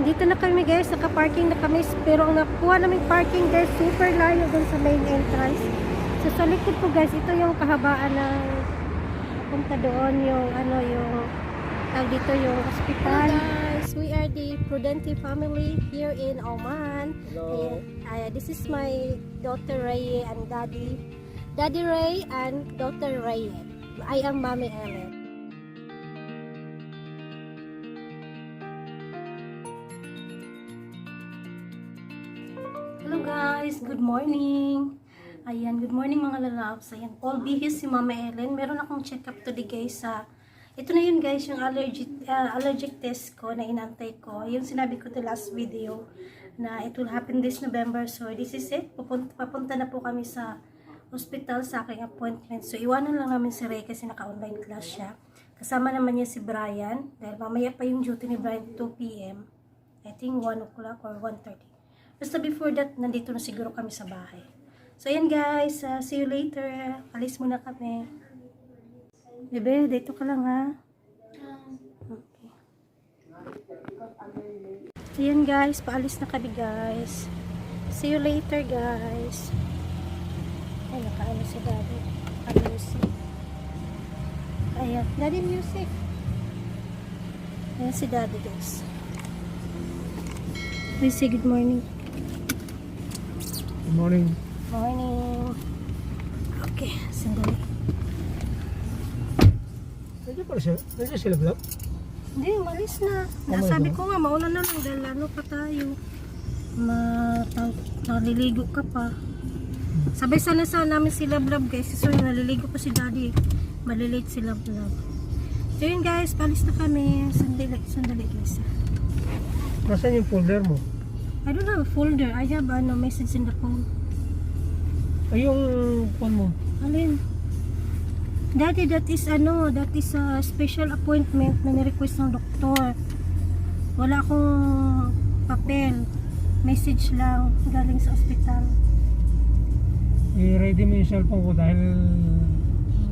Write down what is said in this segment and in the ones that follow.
Andito na kami guys, naka-parking na kami, pero ang nakuha naming parking guys, super layo dun sa main entrance. So sa likod po guys, ito yung kahabaan ng punta doon, yung dito yung hospital. Hello guys, we are the Prudente family here in Oman. Hello. This is my daughter Ray and Daddy Ray and daughter Ray. I am Mommy Ellen. Hello guys, good morning. Ayan, good morning mga lalabs. Ayan, all bihis si Mama Ellen. Meron akong check-up today guys sa ito na yun guys, yung allergic test ko na inantay ko. Yung sinabi ko to last video na it will happen this November. So this is it. Papunta na po kami sa hospital sa aking appointment. So iwanan lang namin si Ray kasi naka-online class siya. Kasama naman niya si Brian. Dahil mamaya pa yung duty ni Brian 2 p.m. I think 1 o'clock or 1:30. Basta before that, nandito na siguro kami sa bahay. So ayan guys, see you later. Alis muna kami. Bebe, dito ka lang ha. Okay. Ayan guys, paalis na kami guys. See you later guys. Ay, nakaano si Daddy. Music. Ayan, Daddy music. Ayan si Daddy guys. Please say good morning. Good morning. Morning. Okay, sandali. Nandiyan sila vlog? Hindi, malis na. Nasabi ko nga, maulan na lang dahil ano pa tayo. Naliligo ka pa. Sabay sana namin sila vlog guys. So naliligo pa si Daddy. Malilate sila vlog. So yun guys, palis na kami. Sandali guys. Nasaan yung folder mo? I don't have a folder. I have message in the phone. Ay, yung phone mo? Alin? Daddy, that is a special appointment na ni-request ng doktor. Wala akong papel. Message lang galing sa ospital. I-ready mo yung cellphone ko dahil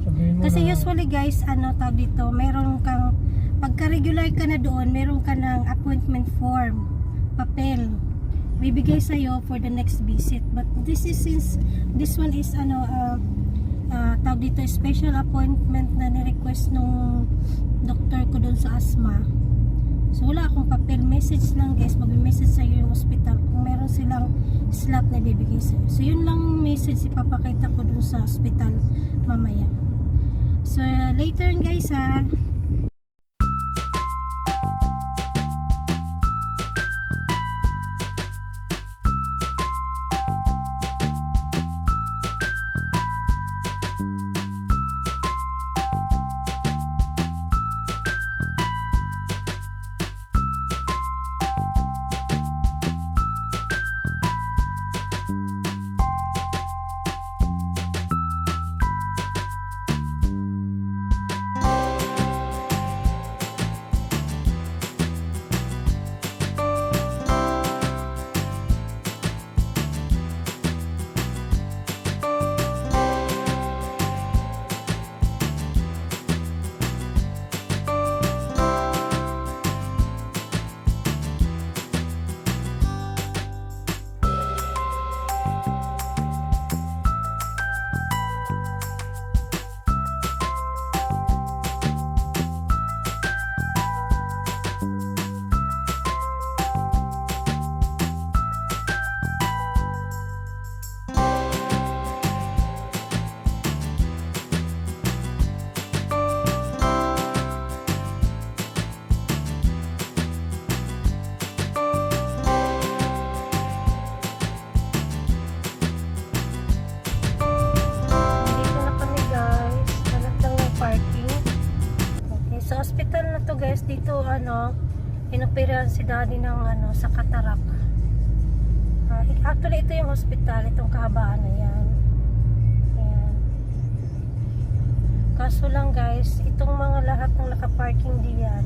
sabihin mo Kasi na usually guys, tawag dito, meron kang, pagka-regular ka na doon, meron ka ng appointment form, papel. Bibigay sa'yo for the next visit. But this is, since this one is tawag dito, special appointment na ni-request nung doktor ko doon sa asthma. So wala akong papel, message lang guys, mag-message sa'yo yung hospital kung meron silang slot na bibigay sa'yo. So yun lang message ipapakita ko doon sa hospital mamaya. So later guys ha. Guys, dito inoperahan si Daddy ng sa katarak. Actually ito yung hospital, itong kahabaan na yan. Ayan. Kaso lang guys, itong mga lahat ng nakaparking diyan,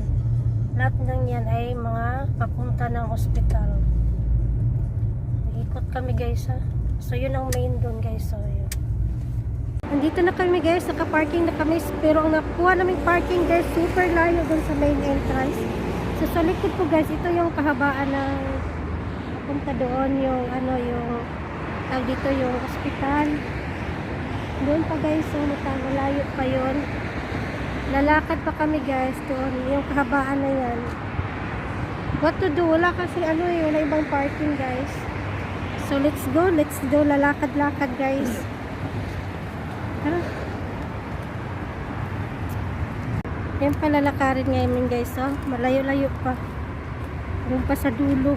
lahat ng yan ay mga papunta ng hospital. Ikot kami guys ha. So yun ang main doon guys. So yun. Andito na kami guys, naka-parking na kami, pero ang nakuha naming parking guys, super layo dun sa main entrance. So sa likod ko guys, ito yung kahabaan ng punta doon, yung ano, yung tawag dito, yung ospital. Doon pa guys, so malayo pa yun. Lalakad pa kami guys doon, yung kahabaan na yan. What to do? Wala kasi ano eh, wala ibang parking guys. So let's go, lalakad-lakad guys. Tara. Yan pa lalakarin ngayon guys, oh. Malayo-layo pa. Doon pa sa dulo.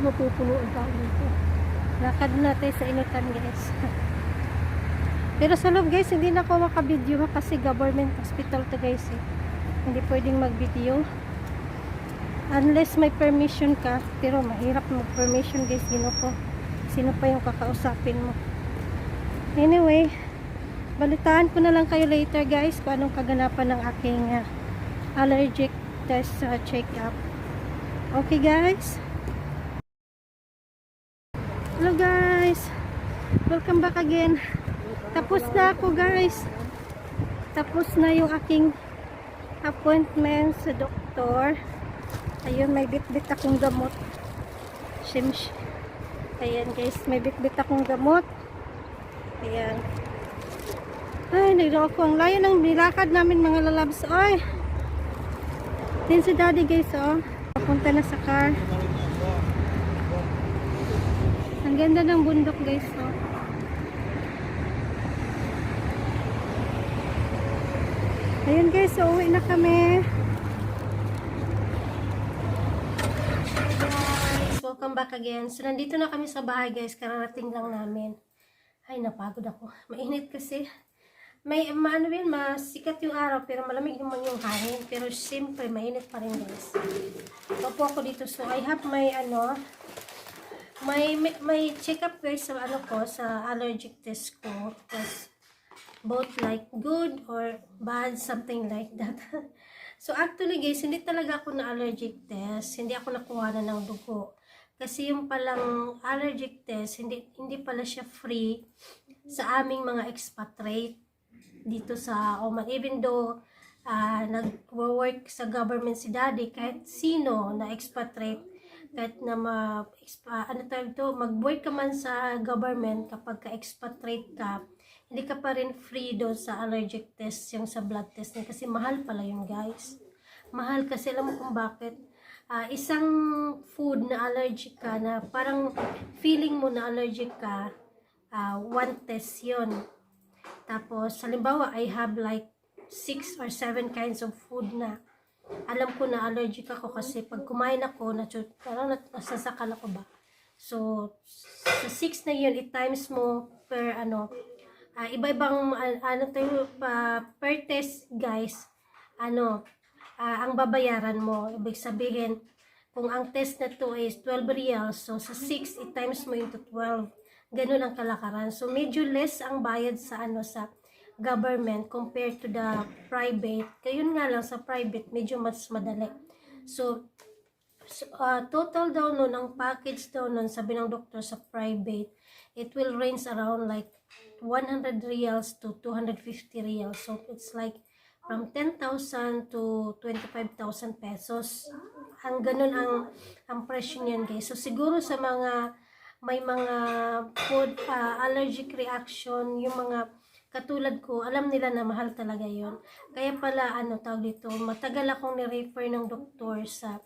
Mapupuno ang tao dito. Lakad natin sa initan guys. Pero sa loob guys, hindi na ako makabideo kasi government hospital to guys eh. Hindi pwedeng mag-video. Unless may permission ka. Pero mahirap mag-permission guys, gino po. Sino pa yung kakausapin mo. Anyway, balitaan ko na lang kayo later guys kung anong kaganapan ng aking allergic test check-up. Okay guys? Hello guys! Welcome back again. Tapos na ako guys. Tapos na yung aking appointment sa doktor. Ayun, may bit-bit akong gamot. Shimsh. Ayan guys, may bit-bit akong gamot. Ayan. Ay, nagdaw ko. Ang layo ng nilakad namin mga lalabs. Ay! Din si daddy guys, oh. Papunta na sa car. Ang ganda ng bundok guys, oh. Ayun guys, so uwi na kami. Welcome back again. So, nandito na kami sa bahay guys. Kararating lang namin. Ay, napagod ako. Mainit kasi. May, ano yun, masikat yung araw, pero malamig naman yung hangin. Pero, siyempre, mainit pa rin guys. Opo ako dito. So, I have my, may check-up guys sa, sa allergic test ko. Because, both like good or bad, something like that. So, actually guys, hindi talaga ako na allergic test. Hindi ako nakuha na ng dugo. Kasi yung palang allergic test, hindi pala siya free sa aming mga expatriate dito sa Oman. Even though nag-work sa government si daddy, kahit sino na expatriate, kahit na mag-work ka man sa government, kapag ka-expatriate ka, hindi ka pa rin free doon sa allergic test, yung sa blood test. Kasi mahal pala yun guys. Mahal kasi, alam mo kung bakit? Isang food na allergic ka, na parang feeling mo na allergic ka, one test yun. Tapos, halimbawa, I have like 6 or 7 kinds of food na alam ko na allergic ako kasi pag kumain ako, parang nasasakal ako ba. So, sa 6 na yun, i-times mo per iba-ibang per test guys, ang babayaran mo. Ibig sabihin, kung ang test na to is 12 reals, so sa 6, i-times mo into 12. Ganun ang kalakaran. So, medyo less ang bayad sa sa government compared to the private. Kayun nga lang sa private, medyo mas madali. So total daw nun, ang package daw nun, sabi ng doktor sa private, it will range around like 100 reals to 250 reals. So, it's like from 10,000 to 25,000 pesos. Ang ganun ang presyo niyan guys. So, siguro sa may mga food allergic reaction, yung mga katulad ko, alam nila na mahal talaga yon. Kaya pala, tawag dito, matagal akong ni-refer ng doktor sa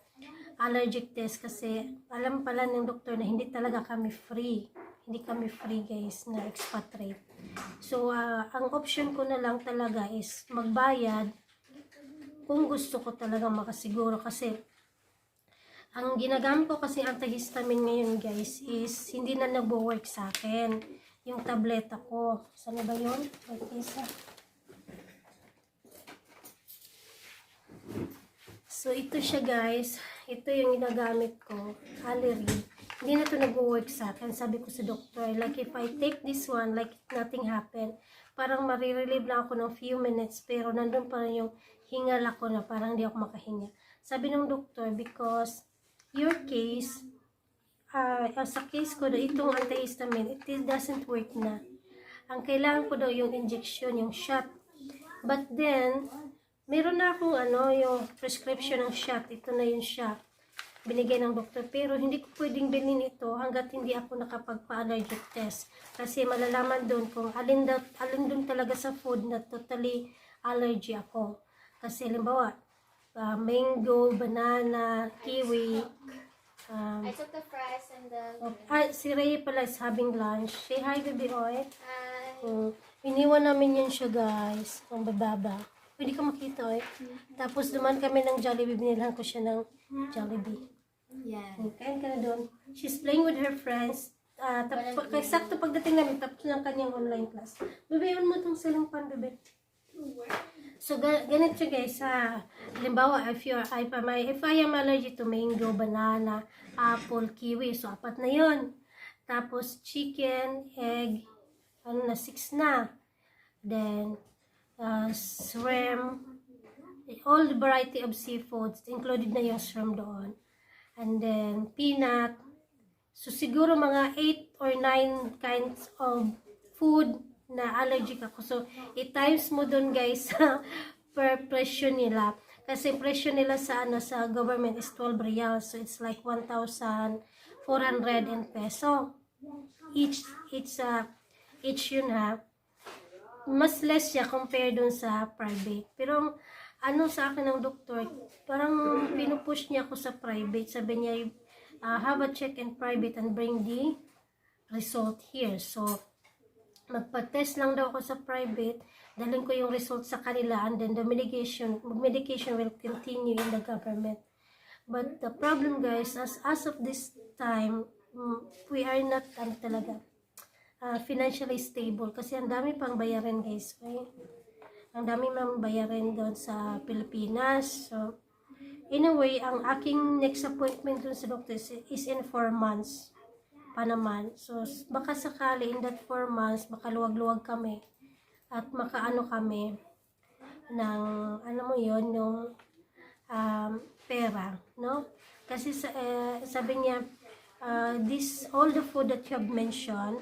allergic test kasi alam pala ng doktor na hindi talaga kami free. Hindi kami free guys na expatriate. So, ang option ko na lang talaga is magbayad kung gusto ko talaga makasiguro kasi ang ginagamit ko kasi antihistamine ngayon guys is hindi na nagwo-work sa akin yung tableta ko. Saan ba yun? Isa. So, ito siya guys. Ito yung ginagamit ko. Allergy. Hindi na ito nag-work sa akin. Sabi ko sa doktor, like if I take this one, like nothing happened, parang marirelieve lang ako ng few minutes, pero nandun pa rin yung hingal ako na parang hindi ako makahinga. Sabi ng doktor, because your case, sa case ko na itong antihistamine, it doesn't work na. Ang kailangan ko daw yung injection, yung shot. But then, meron na akong yung prescription ng shot. Ito na yung shot. Binigay ng doktor. Pero hindi ko pwedeng bilhin ito hanggat hindi ako nakapagpa-allergic test. Kasi malalaman doon kung alin doon talaga sa food na totally allergy ako. Kasi halimbawa, mango, banana, kiwi. I took the fries and the... Si Ray pala is having lunch. Say hi, baby oy. Hi. Iniwan namin yun siya, guys. Ang bababa. Pwede ka makita, oy. Tapos duman kami ng Jollibee. Binilhan ko siya ng Jollibee. Yeah. Kain ka na doon. She's playing with her friends. Sakto pagdating namin, tapos ng kanyang online class. Babayan mo itong silang pan, bebe. So, ganito siya, guys. Halimbawa, if I am allergic to mango, banana, apple, kiwi, so 4 na yon. Tapos, chicken, egg, 6 na. Then, shrimp, all the variety of seafoods, included na yung shrimp doon. And then, peanut. So, siguro mga 8 or 9 kinds of food na allergic ako. So, i-times mo dun, guys, per presyo nila. Kasi presyo nila sa government is 12 reals. So, it's like 1,400 peso. Each yun ha. Mas less siya compare dun sa private. Pero, sa akin ng doktor, parang pinupush niya ako sa private. Sabi niya, have a check in private and bring the result here. So, magpa-test lang daw ako sa private, dalhin ko yung result sa kanila, and then the medication will continue in the government. But the problem, guys, as of this time, we are not talaga financially stable kasi ang dami pang bayarin, guys. Okay? Ang dami mang bayarin doon sa Pilipinas. So, in a way, ang aking next appointment doon sa doctor is in 4 months pa naman. So, baka sakali in that 4 months, makaluwag-luwag kami at makaano kami ng, yung pera, no? Kasi sabi niya, all the food that you have mentioned,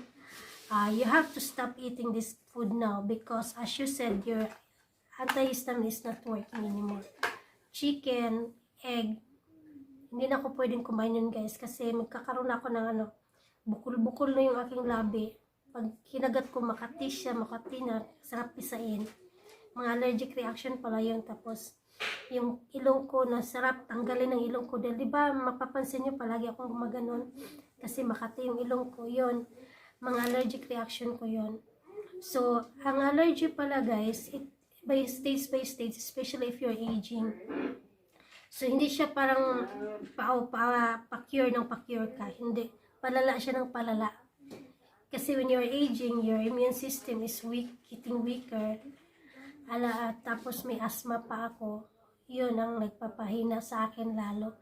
you have to stop eating this food now because as you said, your antihistamine is not working anymore. Chicken, egg, hindi na ako pwedeng kumain yun, guys, kasi magkakaroon ako ng bukol-bukol na yung aking labi. Pag kinagat ko, makati na, sarap pisain. Mga allergic reaction pala yun. Tapos, yung ilong ko na sarap tanggalin ng ilong ko. Dahil, diba, mapapansin nyo, palagi akong gumaganon. Kasi makati yung ilong ko, yun. Mga allergic reaction ko yun. So, ang allergy pala, guys, by stage, especially if you're aging. So, hindi siya parang pa-cure ng pa-cure ka. Hindi. Palala siya ng palala. Kasi when you're aging, your immune system is getting weaker. Tapos may asthma pa ako. Yun ang nagpapahina sa akin lalo.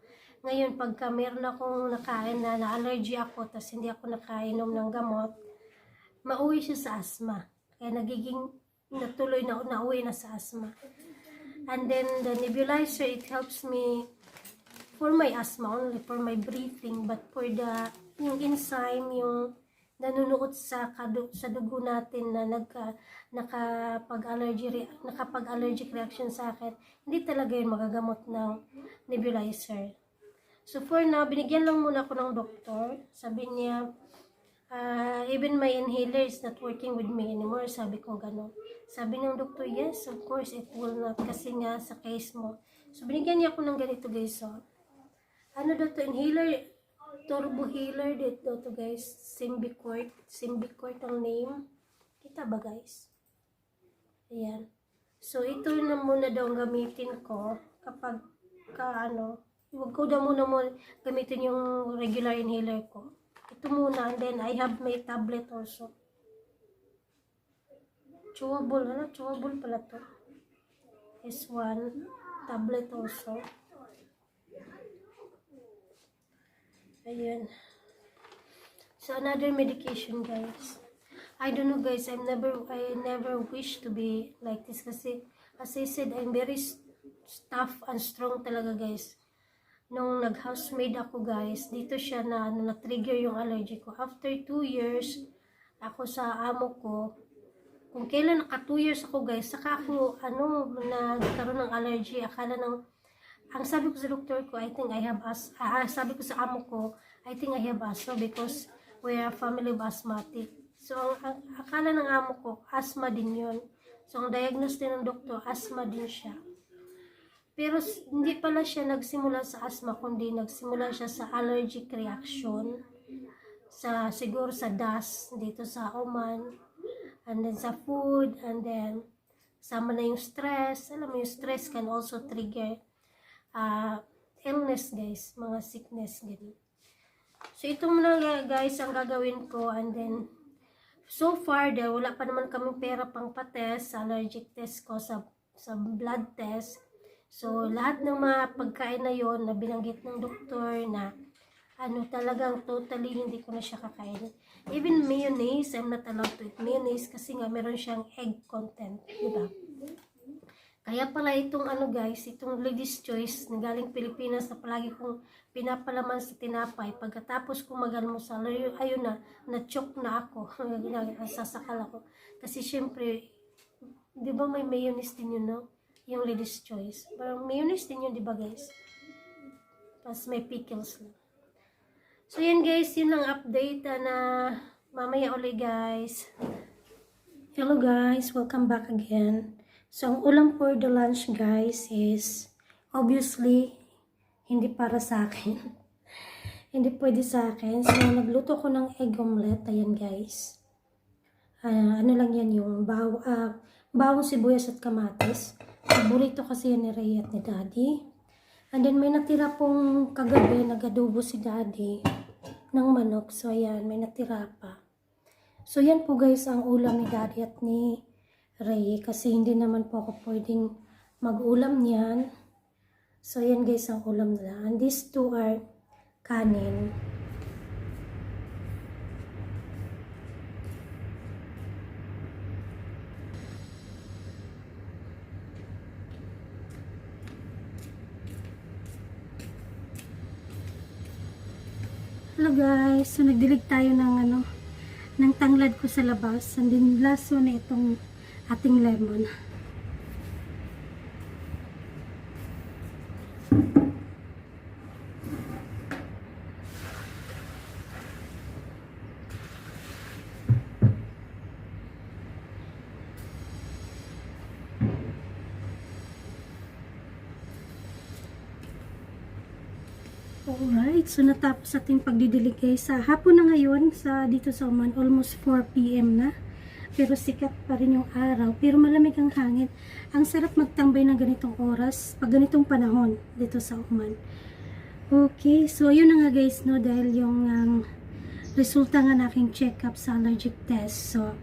Ngayon, pagka meron akong nakain na allergy ako, tapos hindi ako nakainom ng gamot, mauwi siya sa asthma. Kaya natuloy na nauwi na sa asthma. And then the nebulizer, it helps me for my asthma, only for my breathing, but for yung enzyme, yung nanunuot sa dugo natin na nakapag-allergic reaction sa akin, hindi talaga yun magagamot ng nebulizer. So for now, binigyan lang muna ako ng doktor. Sabi niya, even my inhaler is not working with me anymore. Sabi ko gano'n. Sabi ng doktor, yes, of course, it will not. Kasi nga sa case mo. So binigyan niya ako ng ganito, guys. So, ano daw to? Inhaler, turbo healer dito to, guys. Symbicort ang name. Kita ba, guys? Ayan. So ito na muna daw gamitin ko kapag huwag ko daw muna gamitin yung regular inhaler ko. Ito muna, and then I have my tablet also. Chewable pala to. S1 tablet also. Ayan. So another medication, guys. I don't know, guys. I never wish to be like this kasi as I said, I'm very tough and strong talaga, guys. Nung nag-housemaid ako, guys, dito siya na trigger yung allergy ko. After 2 years, ako sa amo ko, kung kailan naka 2 years ako guys, saka ako nagkaroon ng allergy. Ang sabi ko sa doktor ko, I think I have sabi ko sa amo ko, I think I have asthma because we are family of asthmatic. So ang akala ng amo ko, asthma din yun. So ang diagnose din ng doktor, asthma din siya. Pero hindi pala siya nagsimula sa asthma, kundi nagsimula siya sa allergic reaction. Siguro sa dust dito sa Oman, and then sa food, and then sama na yung stress. Alam mo, yung stress can also trigger illness guys, mga sickness ganyan. So ito muna guys ang gagawin ko, and then so far wala pa naman kaming pera pang pa-test, allergic test ko sa blood test. So lahat ng mga pagkain na yon na binanggit ng doktor na talagang totally hindi ko na siya kakain. Even mayonnaise, I'm not allowed to eat mayonnaise kasi nga meron siyang egg content, diba? Kaya pala itong guys, itong Lady's Choice na galing Pilipinas na palagi kong pinapalaman sa tinapay. Pagkatapos kong mag-almusal, ayun na-choke na ako. Sasakal ako. Kasi syempre, di ba may mayonnaise din yun, no? Yung Lady's Choice. Parang mayonnaise din yun, di ba guys? Tapos may pickles lang. So yan guys, yun lang update na mamaya ulit guys. Hello guys, welcome back again. So, ang ulam for the lunch, guys, is obviously hindi para sa akin. Hindi pwede sa akin. So, nagluto ko ng egg omelette. Ayan, guys. Ano lang yan, yung bawang sibuyas at kamatis. Paborito kasi yan ni Ray at ni Daddy. And then, may natira pong kagabi, nagadubo si Daddy ng manok. So, ayan, may natira pa. So, yan po, guys, ang ulam ni Daddy at ni Ray, kasi hindi naman po ako pwedeng mag-ulam niyan. So, yan guys ang ulam nila. And these two are kanin. Hello guys, so nagdilig tayo ng ng tanglad ko sa labas. And then laso na itong ating lemon. Alright, so natapos ating pagdidilig guys. Sa hapon na ngayon, dito sa Oman, almost 4 PM na. Pero sikat pa rin yung araw, pero malamig ang hangin. Ang sarap magtambay ng ganitong oras, pag ganitong panahon dito sa Oman. Okay, so yun na nga guys, no, dahil yung resulta nga na aking check-up sa allergic test. So,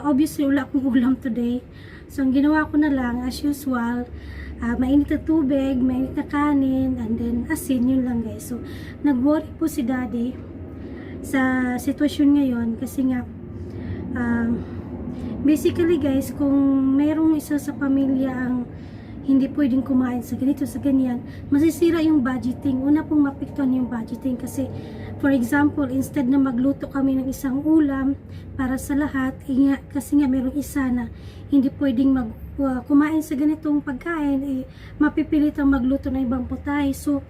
obviously wala akong ulam today. So, ang ginawa ko na lang, as usual, mainit na tubig, mainit na kanin, and then asin, yun lang guys. So, nag-worry po si Daddy sa sitwasyon ngayon kasi nga basically guys, kung merong isa sa pamilya ang hindi pwedeng kumain sa ganito, sa ganyan, masisira yung budgeting. Una pong mapiktuan yung budgeting kasi for example, instead na magluto kami ng isang ulam para sa lahat, kasi nga merong isa na hindi pwedeng kumain sa ganitong pagkain, mapipilit ang magluto ng ibang putahe. So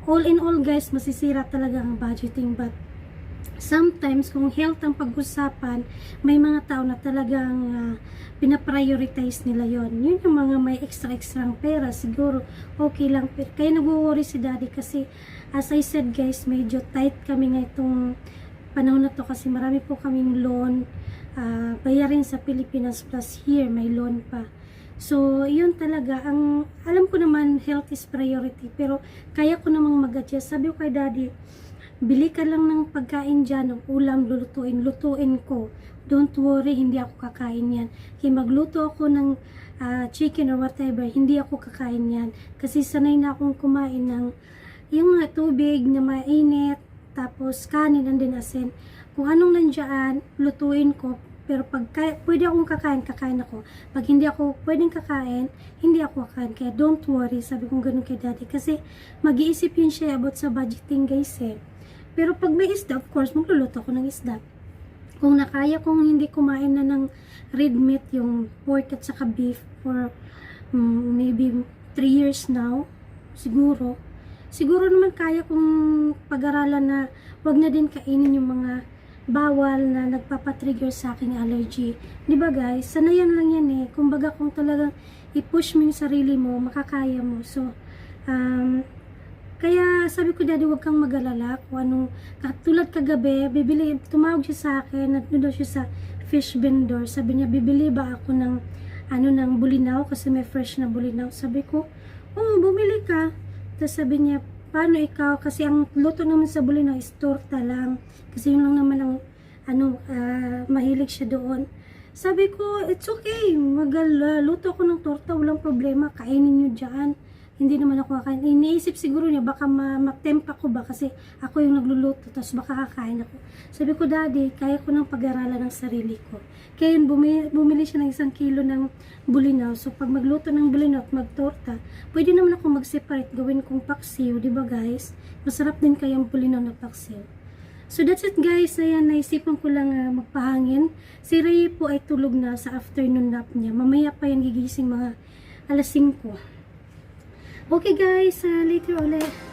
all in all guys, masisira talaga ang budgeting. But sometimes, kung health ang pag-usapan, may mga tao na talagang pinaprioritize nila yon. Yun yung mga may extra-extrang pera, siguro okay lang. Kaya nag-worry si Daddy kasi, as I said guys, medyo tight kami ngayong panahon na to kasi marami po kaming loan, bayarin sa Pilipinas plus here, may loan pa. So, yun talaga. Alam ko naman, health is priority, pero kaya ko namang mag-adjust. Sabi ko kay Daddy, bili ka lang ng pagkain dyan, ng ulam, lutuin ko. Don't worry, hindi ako kakain yan. Kaya magluto ako ng chicken or whatever, hindi ako kakain yan. Kasi sanay na akong kumain ng yung tubig na mainit, tapos kanin and din asin. Kung anong nandiyan, lutuin ko. Pero pag pwede akong kakain ako. Pag hindi ako pwedeng kakain, hindi ako kakain. Kaya don't worry, sabi kong ganun kay Daddy. Kasi mag-iisip yun siya about sa budgeting guys eh. Pero pag may isda, of course, magluluto ko ng isda. Kung nakaya kong hindi kumain na ng red meat, yung pork at saka beef for maybe 3 years now, siguro naman kaya kong pag-aralan na wag na din kainin yung mga bawal na nagpapatrigger sa aking allergy. Di ba guys? Sanayan lang yan eh. Kumbaga kung talagang i-push mo yung sarili mo, makakaya mo. So, kaya sabi ko, Daddy, wag kang mag-alala kung anong, katulad kagabi, tumawag siya sa akin, at doon siya sa fish vendor. Sabi niya, bibili ba ako ng, ng bulinaw, kasi may fresh na bulinaw. Sabi ko, oh, bumili ka. Tapos sabi niya, paano ikaw? Kasi ang luto naman sa bulinaw is torta lang. Kasi yun lang naman ang, mahilig siya doon. Sabi ko, it's okay, luto ako ng torta, walang problema, kainin nyo dyan. Hindi naman ako kakain. Iniisip siguro niya, baka matempa ko ba kasi ako yung nagluluto, tapos baka kakain ako. Sabi ko, Daddy, kaya ko nang pag-aralan ng sarili ko. Kaya yun, bumili siya ng 1 kilo ng bulinaw. So, pag magluto ng bulinaw at magtorta, pwede naman ako mag-separate, gawin kong paksiw, di ba guys? Masarap din kayang bulinaw na paksiw. So, that's it guys. Ayan, naisipan ko lang magpahangin. Si Ray po ay tulog na sa afternoon nap niya. Mamaya pa yan gigising mga alas 5. Okay guys, later ulit.